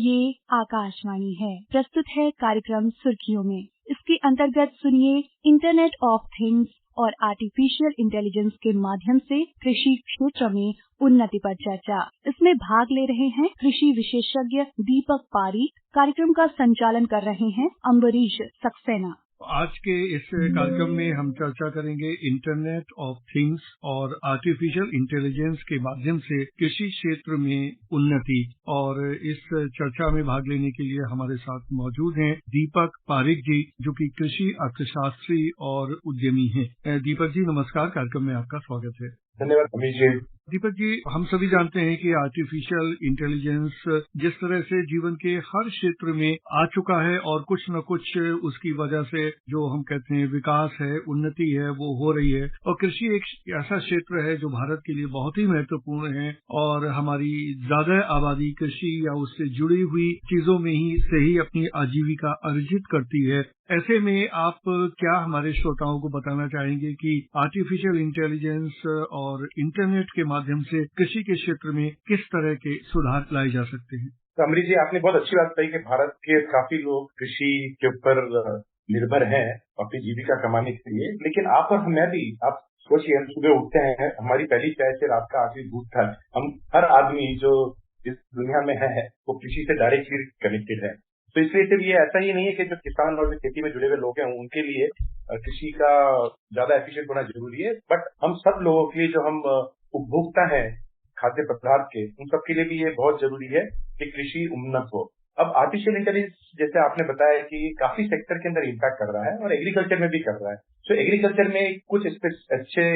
ये आकाशवाणी है। प्रस्तुत है कार्यक्रम सुर्खियों में। इसके अंतर्गत सुनिए इंटरनेट ऑफ थिंग्स और आर्टिफिशियल इंटेलिजेंस के माध्यम से कृषि क्षेत्र में उन्नति पर चर्चा। इसमें भाग ले रहे हैं कृषि विशेषज्ञ दीपक पारीक। कार्यक्रम का संचालन कर रहे हैं अम्बरीश सक्सेना। आज के इस कार्यक्रम में हम चर्चा करेंगे इंटरनेट ऑफ थिंग्स और आर्टिफिशियल इंटेलिजेंस के माध्यम से कृषि क्षेत्र में उन्नति। और इस चर्चा में भाग लेने के लिए हमारे साथ मौजूद हैं दीपक पारीक जी, जो कि कृषि अर्थशास्त्री और उद्यमी हैं। दीपक जी नमस्कार, कार्यक्रम में आपका स्वागत है। धन्यवाद अमीश जी। दीपक जी, हम सभी जानते हैं कि आर्टिफिशियल इंटेलिजेंस जिस तरह से जीवन के हर क्षेत्र में आ चुका है और कुछ न कुछ उसकी वजह से जो हम कहते हैं विकास है, उन्नति है, वो हो रही है। और कृषि एक ऐसा क्षेत्र है जो भारत के लिए बहुत ही महत्वपूर्ण है और हमारी ज्यादा आबादी कृषि या उससे जुड़ी हुई चीजों में ही अपनी आजीविका अर्जित करती है। ऐसे में आप क्या हमारे श्रोताओं को बताना चाहेंगे कि आर्टिफिशियल इंटेलिजेंस और इंटरनेट के माध्यम से कृषि के क्षेत्र में किस तरह के सुधार लाए जा सकते हैं? तो अमरीश जी, आपने बहुत अच्छी बात कही कि भारत के काफी लोग कृषि के ऊपर निर्भर हैं अपनी जीविका कमाने के लिए। लेकिन आप और मैं भी, आप सोचिए, हम सुबह उठते हैं, हमारी पहली चाय से रात का आखिरी दूध तक हम हर आदमी जो इस दुनिया में है वो कृषि से डायरेक्टली कनेक्टेड है। तो इसलिए सिर्फ ये ऐसा ही नहीं है कि जो किसान और जो खेती में जुड़े हुए लोग हैं उनके लिए कृषि का ज्यादा एफिशिएंट होना जरूरी है, बट हम सब लोगों के लिए जो हम उपभोक्ता हैं खाद्य पदार्थ के, उन सबके लिए भी ये बहुत जरूरी है कि कृषि उन्नत हो। अब आर्टिफिशियल इंटेलिजेंस, जैसे आपने बताया कि काफी सेक्टर के अंदर इम्पैक्ट कर रहा है और एग्रीकल्चर में भी कर रहा है। तो एग्रीकल्चर में कुछ अच्छे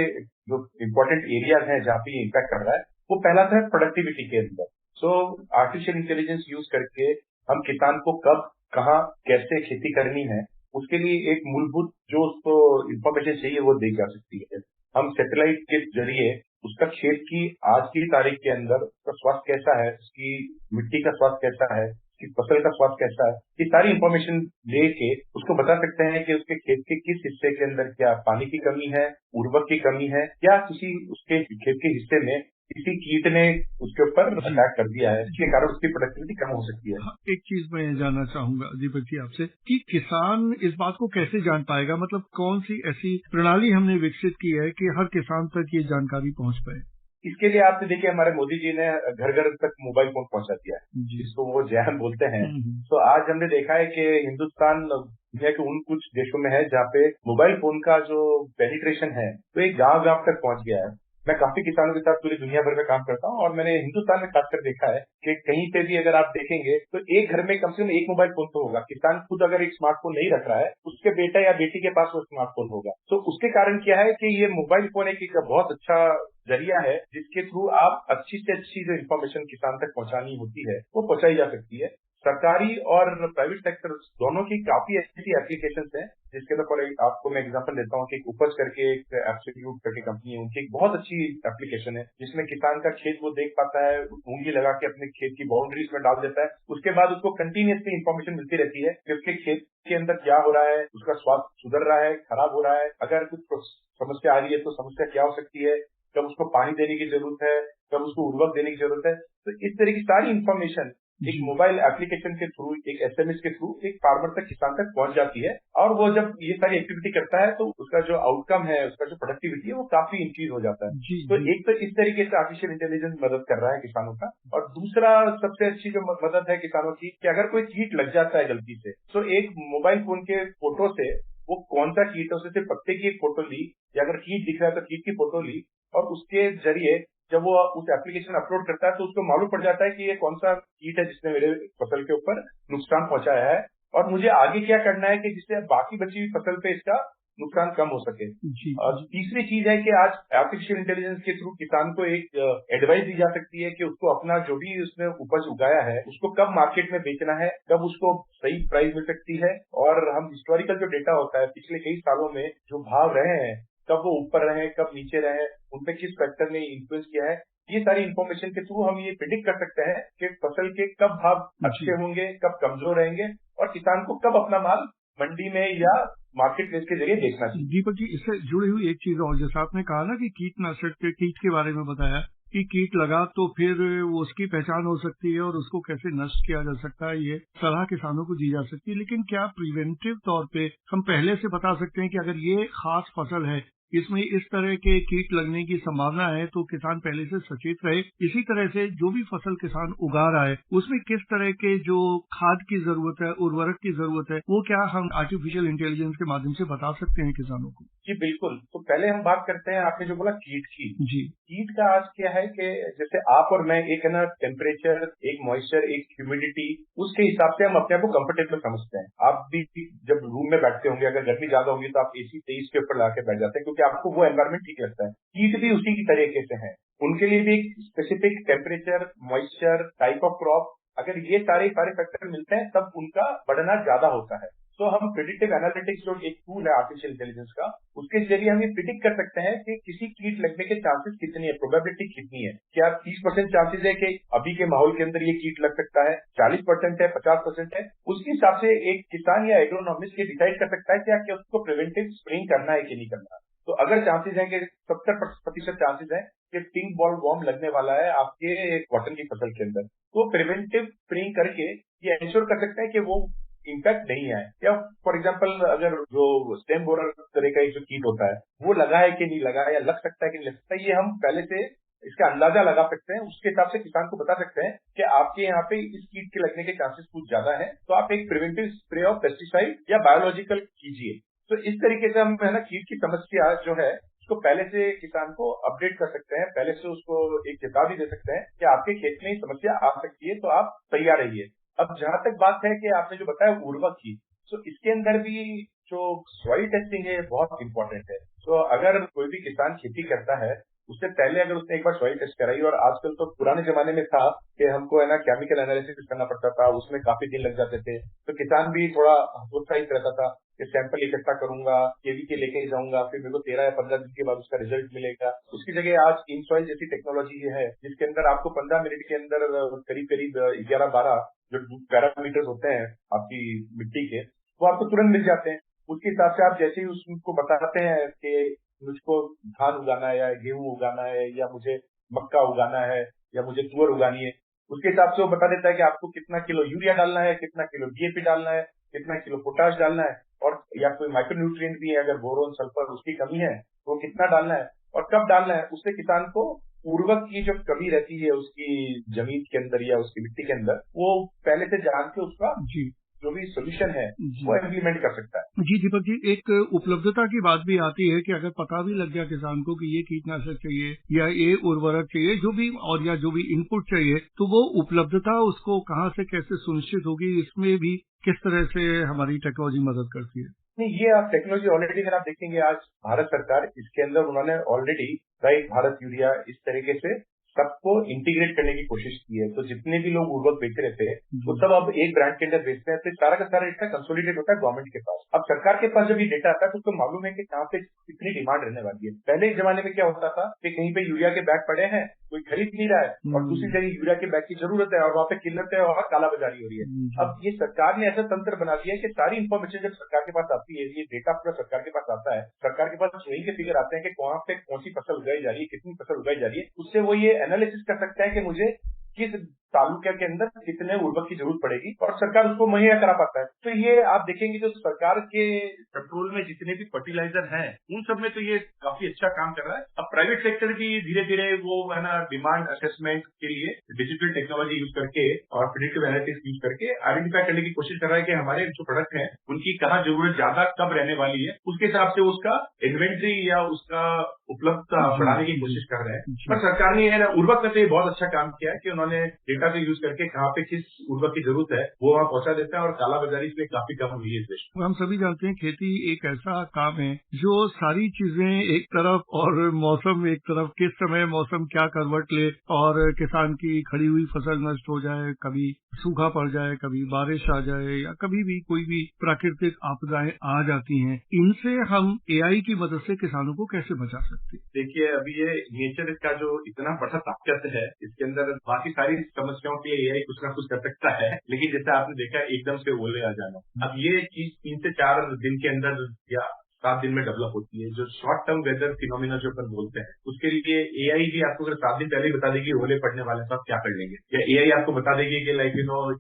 जो इम्पोर्टेंट एरियाज हैं जहाँ पे इम्पैक्ट कर रहा है, वो पहला था प्रोडक्टिविटी के अंदर। सो आर्टिफिशियल इंटेलिजेंस यूज करके हम किसान को कब, कहाँ, कैसे खेती करनी है, उसके लिए एक मूलभूत जो उसको इंफॉर्मेशन चाहिए वो दी जा सकती है। हम सैटेलाइट के जरिए उसका खेत की आज की तारीख के अंदर उसका स्वास्थ्य कैसा है, उसकी मिट्टी का स्वास्थ्य कैसा है, उसकी फसल का स्वास्थ्य कैसा है, ये सारी इंफॉर्मेशन लेके उसको बता सकते हैं कि उसके खेत के किस हिस्से के अंदर क्या पानी की कमी है, उर्वरक की कमी है, या किसी उसके खेत के हिस्से में किसी कीट ने उसके ऊपर अटैक कर दिया है, जिसके कारण उसकी प्रोडक्टिविटी कम हो सकती है। एक चीज मैं जानना चाहूंगा दीपक जी आपसे कि किसान इस बात को कैसे जान पाएगा, मतलब कौन सी ऐसी प्रणाली हमने विकसित की है कि हर किसान तक ये जानकारी पहुंच पाए? इसके लिए आपने देखिए, हमारे मोदी जी ने घर घर तक मोबाइल फोन पहुंचा दिया है, जिसको वो जैन बोलते हैं। तो आज हमने देखा है कि हिंदुस्तान दुनिया के उन कुछ देशों में है जहाँ पे मोबाइल फोन का जो पेनिट्रेशन है वो एक गांव गांव तक पहुंच गया है। मैं काफी किसानों के साथ पूरी दुनिया भर में काम करता हूँ और मैंने हिंदुस्तान में खासकर देखा है कि कहीं पे भी अगर आप देखेंगे तो एक घर में कम से कम एक मोबाइल फोन तो होगा। किसान खुद अगर एक स्मार्टफोन नहीं रख रहा है, उसके बेटा या बेटी के पास वो स्मार्टफोन होगा। तो उसके कारण क्या है कि ये मोबाइल फोन एक बहुत अच्छा जरिया है जिसके थ्रू आप अच्छी से अच्छी जो इन्फॉर्मेशन किसान तक पहुंचानी होती है वो पहुंचाई जा सकती है। सरकारी और प्राइवेट सेक्टर दोनों की काफी ऐसी एप्लीकेशन हैं, जिसके ऊपर आपको मैं एग्जांपल देता हूँ कि उपज करके एक एब्सोल्यूट करके कंपनी है, उनकी एक बहुत अच्छी एप्लीकेशन है जिसमें किसान का खेत वो देख पाता है, उंगली लगा के अपने खेत की बाउंड्रीज में डाल देता है। उसके बाद उसको कंटिन्यूअसली इन्फॉर्मेशन मिलती रहती है कि उसके खेत के अंदर क्या हो रहा है, उसका स्वास्थ्य सुधर रहा है, खराब हो रहा है, अगर कुछ समस्या आ रही है तो समस्या क्या हो सकती है, कब उसको पानी देने की जरूरत है, कब उसको उर्वरक देने की जरूरत है। तो इस तरह की सारी इन्फॉर्मेशन एक मोबाइल एप्लीकेशन के थ्रू, एक एसएमएस के थ्रू एक फार्मर तक, किसान तक पहुंच जाती है। और वो जब ये सारी एक्टिविटी करता है तो उसका जो आउटकम है, उसका जो प्रोडक्टिविटी है वो काफी इंक्रीज हो जाता है। तो एक तो इस तरीके से आर्टिफिशियल इंटेलिजेंस मदद कर रहा है किसानों का। और दूसरा सबसे अच्छी जो मदद है किसानों की, कि अगर कोई कीट लग जाता है गलती से, तो एक मोबाइल फोन के फोटो से वो कौन सा कीट है, उससे सिर्फ पत्ते की एक फोटो ली, या अगर कीट दिख रहा है तो कीट की फोटो ली, और उसके जरिए जब वो उस एप्लीकेशन अपलोड करता है तो उसको मालूम पड़ जाता है कि ये कौन सा कीट है जिसने मेरे फसल के ऊपर नुकसान पहुंचाया है, और मुझे आगे क्या करना है कि जिससे बाकी बची हुई फसल पे इसका नुकसान कम हो सके। और तीसरी चीज है कि आज आर्टिफिशियल इंटेलिजेंस के थ्रू किसान को एक एडवाइस दी जा सकती है कि उसको अपना जो भी उसने उपज उगाया है उसको कब मार्केट में बेचना है, कब उसको सही प्राइस मिल सकती है। और हम हिस्टोरिकल जो डेटा होता है पिछले कई सालों में जो भाव रहे हैं, कब वो ऊपर रहे, कब नीचे रहे, उन पे किस फैक्टर ने इन्फ्लुएंस किया है, ये सारी इन्फॉर्मेशन के थ्रू हम ये प्रिडिक्ट कर सकते हैं कि फसल के कब भाव अच्छे होंगे, कब कमजोर रहेंगे, और किसान को कब अपना माल मंडी में या मार्केट प्लेस के जरिए बेचना चाहिए। दीपक जी, इससे जुड़ी हुई एक चीज और, जैसा आपने कहा ना कि कीटनाशक के कीट के बारे में बताया, कि कीट लगा तो फिर उसकी पहचान हो सकती है और उसको कैसे नष्ट किया जा सकता है, ये सलाह किसानों को दी जा सकती है। लेकिन क्या प्रिवेंटिव तौर पे हम पहले से बता सकते हैं कि अगर ये खास फसल है, इसमें इस तरह के कीट लगने की संभावना है, तो किसान पहले से सचेत रहे। इसी तरह से जो भी फसल किसान उगा रहा है उसमें किस तरह के जो खाद की जरूरत है, उर्वरक की जरूरत है, वो क्या हम आर्टिफिशियल इंटेलिजेंस के माध्यम से बता सकते हैं किसानों को? जी बिल्कुल। तो पहले हम बात करते हैं, आपने जो बोला कीट की। जी। कीट का आज क्या है कि जैसे आप और मैं एक है ना टेम्परेचर, एक मॉइस्चर, एक ह्यूमिडिटी, उसके हिसाब से हम अपने आप को कंफर्टेबल समझते हैं। आप भी जब रूम में बैठते होंगे, अगर गर्मी ज्यादा होगी तो आप एसी 23 के ऊपर लाके बैठ जाते हैं, क्योंकि आपको वो एनवायरमेंट ठीक लगता है। कीट भी उसी की तरीके से है। उनके लिए भी एक specific temperature, moisture, type of crop, अगर ये सारे फैक्टर मिलते हैं तब उनका बढ़ना ज्यादा होता है। तो हम प्रिडिक्टिव एनालिटिक्स जो एक टूल है आर्टिफिशियल इंटेलिजेंस का, उसके जरिए हम ये प्रिडिक्ट कर सकते हैं कि किसी कीट लगने के चांसेस कितनी है, प्रोबेबिलिटी कितनी है। क्या 30% चांसेस है कि अभी के माहौल के अंदर ये कीट लग सकता है, 40% है, 50% है। उसके हिसाब से एक किसान या एग्रोनॉमिस्ट ये डिसाइड कर सकता है कि उसको प्रिवेंटिव स्प्रेइंग करना है कि नहीं करना। तो अगर चांसेस है कि 70% चांसेस है कि पिंक बॉल वॉर्म लगने वाला है आपके कॉटन की फसल के अंदर, तो प्रिवेंटिव स्प्रेइंग करके ये इंश्योर कर सकता है कि वो इम्पैक्ट नहीं आए। या फॉर एग्जाम्पल अगर जो स्टेम बोरर तरह का एक जो कीट होता है वो लगा है कि नहीं लगा है, या लग सकता है कि नहीं लग सकता है, ये हम पहले से इसका अंदाजा लगा सकते हैं। उसके हिसाब से किसान को बता सकते हैं कि आपके यहाँ पे इस कीट के लगने के चांसेस कुछ ज्यादा है, तो आप एक प्रिवेंटिव स्प्रे ऑफ पेस्टिसाइड या बायोलॉजिकल कीजिए। तो इस तरीके से हम है ना कीट की समस्या जो है उसको पहले से किसान को अपडेट कर सकते हैं, पहले से उसको एक चेतावनी दे सकते हैं कि आपके खेत में समस्या आ सकती है, तो आप तैयार रहिए। अब जहां तक बात है कि आपने जो बताया उर्वरक की, तो इसके अंदर भी जो सॉइल टेस्टिंग है बहुत इंपॉर्टेंट है। तो अगर कोई भी किसान खेती करता है, उससे पहले अगर उसने एक बार सॉइल टेस्ट कराई, और आजकल तो पुराने जमाने में था कि हमको है ना केमिकल एनालिसिस करना पड़ता था, उसमें काफी दिन लग जाते थे, तो किसान भी थोड़ा हतोत्साहित रहता था कि सैंपल इकट्ठा करूंगा, केवीके लेके जाऊंगा, फिर मेरे को 13 या 15 दिन के बाद उसका रिजल्ट मिलेगा। उसकी जगह आज इन सॉइल जैसी टेक्नोलॉजी है जिसके अंदर आपको 15 मिनट के अंदर करीब करीब 11-12 जो पैरामीटर्स होते हैं आपकी मिट्टी के, वो आपको तुरंत मिल जाते हैं। उसके हिसाब से आप जैसे ही उसको बताते हैं कि मुझको धान उगाना है, या गेहूं उगाना है, या मुझे मक्का उगाना है, या मुझे तुअर उगानी है, उसके हिसाब से वो बता देता है कि आपको कितना किलो यूरिया डालना है, कितना किलो डीएपी डालना है, कितना किलो पोटाश डालना है, और या कोई माइक्रोन्यूट्रिएंट भी है, अगर बोरोन, सल्फर उसकी कमी है तो कितना डालना है और कब डालना है। उससे किसान को उर्वरक की जो कमी रहती है उसकी जमीन के अंदर या उसकी मिट्टी के अंदर, वो पहले से जान के उसका जी जो भी सोल्यूशन है वो इम्प्लीमेंट कर सकता है। जी दीपक जी, एक उपलब्धता की बात भी आती है कि अगर पता भी लग गया किसान को कि ये कीटनाशक चाहिए या ये उर्वरक चाहिए, जो भी और या जो भी इनपुट चाहिए, तो वो उपलब्धता उसको कहाँ से कैसे सुनिश्चित होगी, इसमें भी किस तरह से हमारी टेक्नोलॉजी मदद करती है? नहीं, ये आप टेक्नोलॉजी ऑलरेडी अगर आप देखेंगे, आज भारत सरकार इसके अंदर उन्होंने ऑलरेडी राइट भारत यूरिया इस तरीके से सबको इंटीग्रेट करने की कोशिश की है। तो जितने भी लोग उर्वरक बेच रहे थे वो सब अब एक ब्रांड के अंदर बेचते हैं, तो सारा का सारा डेटा कंसोलिडेट होता है गवर्नमेंट के पास। अब सरकार के पास जब ये डेटा आता है तो उसको मालूम है कि कहाँ पे कितनी डिमांड रहने वाली है। पहले जमाने में क्या होता था कि कहीं पे यूरिया के बैग पड़े हैं, कोई खरीद नहीं रहा है, और दूसरी जगह यूरिया के बैग की जरूरत है और वहाँ पे किल्लत है और कालाबाजारी हो रही है। अब ये सरकार ने ऐसा तंत्र बना दिया है कि सारी इन्फॉर्मेशन जब सरकार के पास आती है, ये डेटा पूरा सरकार के पास आता है, सरकार के पास वही के फिगर आते हैं कि वहाँ पे कौन सी फसल उगाई जा रही है, कितनी फसल उगाई जा रही है। उससे वो ये एनालिसिस कर सकता है कि मुझे किस तालुका के अंदर कितने उर्वरक की जरूरत पड़ेगी, और सरकार उसको मुहैया करा पाता है। तो ये आप देखेंगे जो सरकार के कंट्रोल में जितने भी फर्टिलाइजर हैं उन सब में तो ये काफी अच्छा काम कर रहा है। अब प्राइवेट सेक्टर भी धीरे धीरे वो है ना डिमांड असेसमेंट के लिए डिजिटल टेक्नोलॉजी यूज करके और प्रेडिक्टिव एनालिटिक्स यूज करके आइडेंटिफाई करने की कोशिश कर रहा है कि हमारे जो प्रोडक्ट हैं उनकी कहाँ जरूरत ज्यादा कब रहने वाली है, उसके हिसाब से उसका इन्वेंट्री या उसका उपलब्धता बढ़ाने की कोशिश कर रहे हैं। पर सरकार ने उर्वरक में तो ये बहुत अच्छा काम किया है कि उन्होंने डेटा को यूज करके कहाँ पे किस उर्वरक की जरूरत है वो वहाँ पहुंचा देते हैं, और कालाबाजारी इसमें काफी कम हुई है इस देश में। हम सभी जानते हैं खेती एक ऐसा काम है जो सारी चीजें एक तरफ और मौसम एक तरफ, किस समय मौसम क्या करवट ले और किसान की खड़ी हुई फसल नष्ट हो जाए, कभी सूखा पड़ जाए, कभी बारिश आ जाए, या कभी भी कोई भी प्राकृतिक आपदाएं आ जाती हैं, इनसे हम एआई की मदद से किसानों को कैसे बचा सकते हैं? देखिए, अभी ये नेचर का जो इतना बड़ा ताकत है, इसके अंदर बाकी सारी समस्याओं के लिए एआई कुछ ना कुछ कर सकता है, लेकिन जैसे आपने देखा एकदम से ओले आ जाना, अब ये चीज 3 से 4 दिन के अंदर या 7 दिन में डेवलप होती है। जो शॉर्ट टर्म वेदर फिनोमिना जो अपन बोलते हैं, उसके लिए एआई भी आपको अगर 7 दिन पहले ही बता देगी ओले पड़ने वाले तो आप क्या कर लेंगे, या एआई आपको बता देगी कि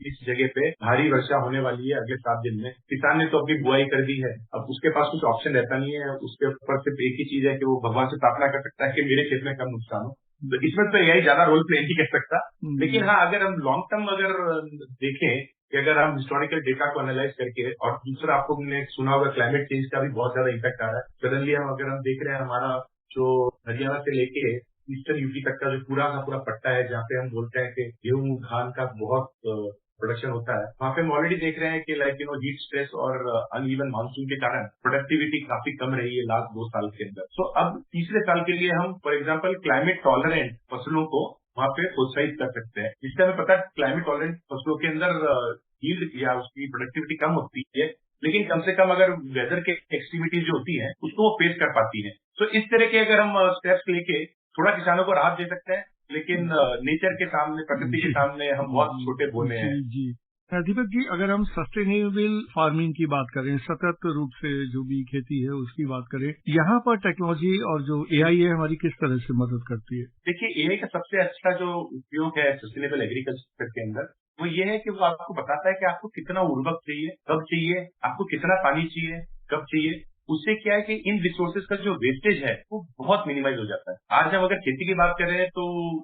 इस जगह पे भारी वर्षा होने वाली है अगले 7 दिन में। किसान ने तो अपनी बुआई कर दी है, अब उसके पास कुछ ऑप्शन रहता नहीं है, उसके ऊपर सिर्फ एक ही चीज है कि वो भगवान से प्रार्थना कर सकता है कि मेरे खेत में कम नुकसान हो। तो इसमें तो एआई ज्यादा रोल प्ले नहीं कर सकता। लेकिन हाँ, अगर हम लॉन्ग टर्म अगर देखें कि अगर हम हिस्टोरिकल डेटा को एनालाइज करके, और दूसरा आपको हमने सुना होगा क्लाइमेट चेंज का भी बहुत ज्यादा इम्पैक्ट आ रहा है। सडनली अगर हम देख रहे हैं हमारा जो हरियाणा से लेके ईस्टर्न यूपी तक का जो पूरा का पूरा पट्टा है, जहाँ पे हम बोलते हैं कि गेहूं धान का बहुत प्रोडक्शन होता है, वहाँ पे हम ऑलरेडी देख रहे हैं कि हीट स्ट्रेस और अनइवन मानसून के कारण प्रोडक्टिविटी काफी कम रही है लास्ट 2 साल के अंदर। तो अब तीसरे साल के लिए हम फॉर एग्जाम्पल क्लाइमेट टॉलरेंट फसलों को वहाँ पे प्रोत्साहित कर सकते हैं। जिससे हमें पता है क्लाइमेट टॉलरेंट फसलों के अंदर यील्ड या उसकी प्रोडक्टिविटी कम होती है, लेकिन कम से कम अगर वेदर के एक्सट्रीमिटीज जो होती है उसको वो फेस कर पाती है। तो इस तरह के अगर हम स्टेप्स लेके थोड़ा किसानों को राहत दे सकते हैं, लेकिन नेचर के सामने, प्रकृति के सामने हम बहुत छोटे बोले हैं। जी दीपक जी, अगर हम सस्टेनेबल फार्मिंग की बात करें, सतत रूप से जो भी खेती है उसकी बात करें, यहाँ पर टेक्नोलॉजी और जो एआई है हमारी किस तरह से मदद करती है? देखिए, एआई का सबसे अच्छा जो उपयोग है सस्टेनेबल एग्रीकल्चर के अंदर, वो ये है कि वो आपको बताता है कि आपको कितना उर्वरक चाहिए, कब चाहिए, आपको कितना पानी चाहिए, कब चाहिए। उससे क्या है कि इन रिसोर्सेज का जो वेस्टेज है वो बहुत मिनिमाइज हो जाता है। आज हम अगर खेती की बात कर रहे हैं तो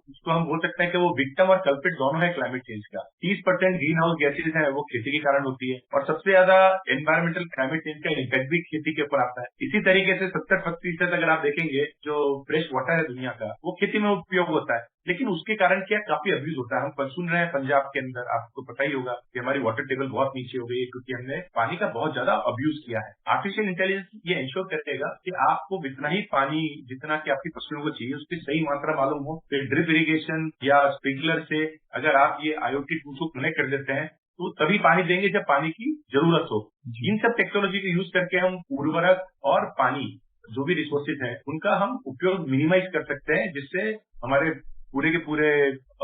उसको हम बोल सकते हैं कि वो विक्टिम और कल्प्रिट दोनों है क्लाइमेट चेंज का। 30% ग्रीन हाउस गैसेज है वो खेती के कारण होती है, और सबसे ज्यादा एनवायरमेंटल क्लाइमेट चेंज का इम्पैक्ट भी खेती के ऊपर आता है। इसी तरीके से 70% अगर आप देखेंगे जो फ्रेश वाटर है दुनिया का, वो खेती में उपयोग होता है, लेकिन उसके कारण क्या काफी अब्यूज होता है। हम सुन रहे हैं पंजाब के अंदर, आपको पता ही होगा कि हमारी वाटर टेबल बहुत नीचे हो गई है क्योंकि हमने पानी का बहुत ज्यादा अब्यूज किया है। आर्टिफिशियल इंटेलिजेंस ये इंश्योर करेगा कि आपको जितना ही पानी, जितना कि आपकी फसलों को चाहिए, उसकी सही मात्रा मालूम हो। फिर ड्रिप इरिगेशन या स्प्रिंकलर से अगर आप ये आईओटी टूल्स को कनेक्ट कर देते हैं तो तभी पानी देंगे जब पानी की जरूरत हो। इन सब टेक्नोलॉजी को यूज करके हम उर्वरक और पानी जो भी रिसोर्सेज हैं उनका हम उपयोग मिनिमाइज कर सकते हैं, जिससे हमारे पूरे के पूरे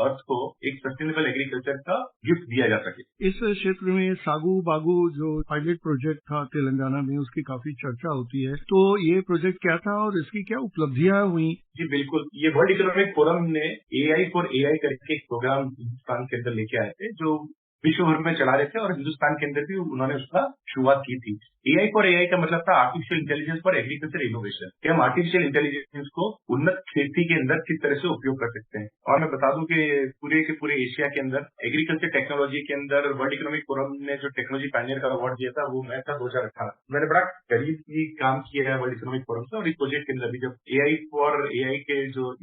अर्थ को एक सस्टेनेबल एग्रीकल्चर का गिफ्ट दिया जा सके। इस क्षेत्र में सागू बागू जो पायलट प्रोजेक्ट था तेलंगाना में, उसकी काफी चर्चा होती है। तो ये प्रोजेक्ट क्या था और इसकी क्या उपलब्धियां हुई? जी बिल्कुल, ये वर्ल्ड इकोनॉमिक फोरम ने एआई फॉर एआई करके एक प्रोग्राम हिंदुस्तान के अंदर लेके आए थे, जो विश्व भर में चला रहे थे, और हिंदुस्तान के अंदर भी उन्होंने उसका शुरुआत की थी। एआई फॉर एआई का मतलब था artificial intelligence for agriculture innovation, कि हम आर्टिफिशियल इंटेलिजेंस को उन्नत खेती के अंदर किस तरह से उपयोग कर सकते हैं। और मैं बता दूं कि पूरे के पूरे एशिया के अंदर एग्रीकल्चर टेक्नोलॉजी के अंदर वर्ल्ड इकोनॉमिक फोरम ने जो टेक्नोलॉजी पायनियर का अवार्ड दिया था वो मैं था 2018। मैंने बड़ा करीब ही काम किया है वर्ल्ड इकोनॉमिक फोरम से, और इस प्रोजेक्ट के अंदर भी जब एआई फॉर एआई के जो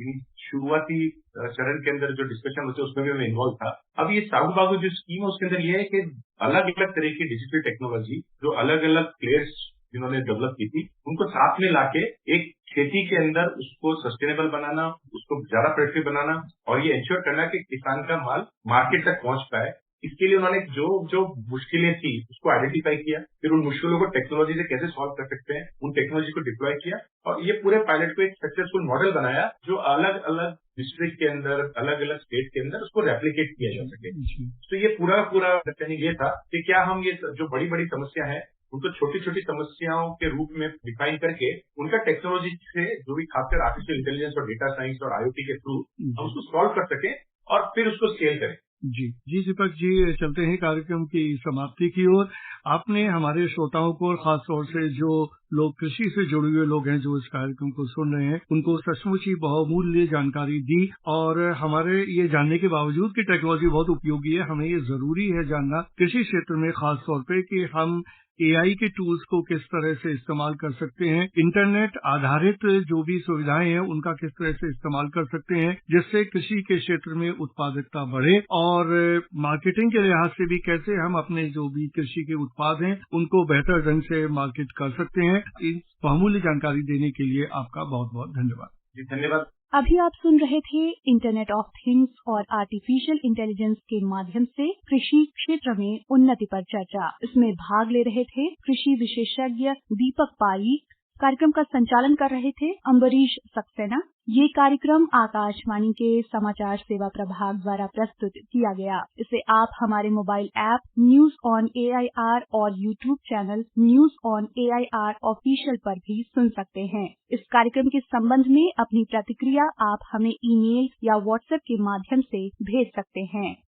शुरुआती चरण के अंदर जो डिस्कशन होते हैं उसमें भी मैं इन्वॉल्व था। अब ये सागू बागू जो स्कीम है उसके अंदर ये है कि अलग अलग तरह की डिजिटल टेक्नोलॉजी जो अलग अलग प्लेयर्स जिन्होंने डेवलप की थी, उनको साथ में लाके एक खेती के अंदर उसको सस्टेनेबल बनाना, उसको ज्यादा प्रोडक्टिव बनाना, और ये इंश्योर करना कि किसान का माल मार्केट तक पहुंच पाए। इसके लिए उन्होंने जो मुश्किलें थी उसको आइडेंटिफाई किया, फिर उन मुश्किलों को टेक्नोलॉजी से कैसे सॉल्व कर सकते हैं, उन टेक्नोलॉजी को डिप्लॉय किया, और ये पूरे पायलट को एक सक्सेसफुल मॉडल बनाया जो अलग अलग डिस्ट्रिक्ट के अंदर, अलग अलग स्टेट के अंदर उसको रेप्लिकेट किया जा सके। तो ये पूरा अंडरस्टैंडिंग ये था कि क्या हम ये जो बड़ी बड़ी समस्या है उनको छोटी छोटी समस्याओं के रूप में डिफाइन करके उनका टेक्नोलॉजी से, जो भी खासकर आर्टिफिशियल इंटेलिजेंस और डेटा साइंस और आईओटी के थ्रू हम उसको सॉल्व कर सकें और फिर उसको स्केल करें। जी दीपक जी, चलते हैं कार्यक्रम की समाप्ति की ओर। आपने हमारे श्रोताओं को, खास तौर से जो लोग कृषि से जुड़े हुए लोग हैं जो इस कार्यक्रम को सुन रहे हैं, उनको सचमुच ही बहुमूल्य जानकारी दी, और हमारे ये जानने के बावजूद कि टेक्नोलॉजी बहुत उपयोगी है, हमें ये जरूरी है जानना कृषि क्षेत्र में खास तौर पे कि हम एआई के टूल्स को किस तरह से इस्तेमाल कर सकते हैं, इंटरनेट आधारित जो भी सुविधाएं हैं उनका किस तरह से इस्तेमाल कर सकते हैं, जिससे कृषि के क्षेत्र में उत्पादकता बढ़े, और मार्केटिंग के लिहाज से भी कैसे हम अपने जो भी कृषि के उत्पाद हैं उनको बेहतर ढंग से मार्केट कर सकते हैं। इस बहुमूल्य जानकारी देने के लिए आपका बहुत बहुत धन्यवाद। जी धन्यवाद। अभी आप सुन रहे थे इंटरनेट ऑफ थिंग्स और आर्टिफिशियल इंटेलिजेंस के माध्यम से कृषि क्षेत्र में उन्नति पर चर्चा। इसमें भाग ले रहे थे कृषि विशेषज्ञ दीपक पारीक, कार्यक्रम का संचालन कर रहे थे अम्बरीश सक्सेना। ये कार्यक्रम आकाशवाणी के समाचार सेवा प्रभाग द्वारा प्रस्तुत किया गया। इसे आप हमारे mobile app news on AIR और YouTube channel news on AIR official पर भी सुन सकते हैं। इस कार्यक्रम के संबंध में अपनी प्रतिक्रिया आप हमें ईमेल या व्हाट्सएप के माध्यम से भेज सकते हैं।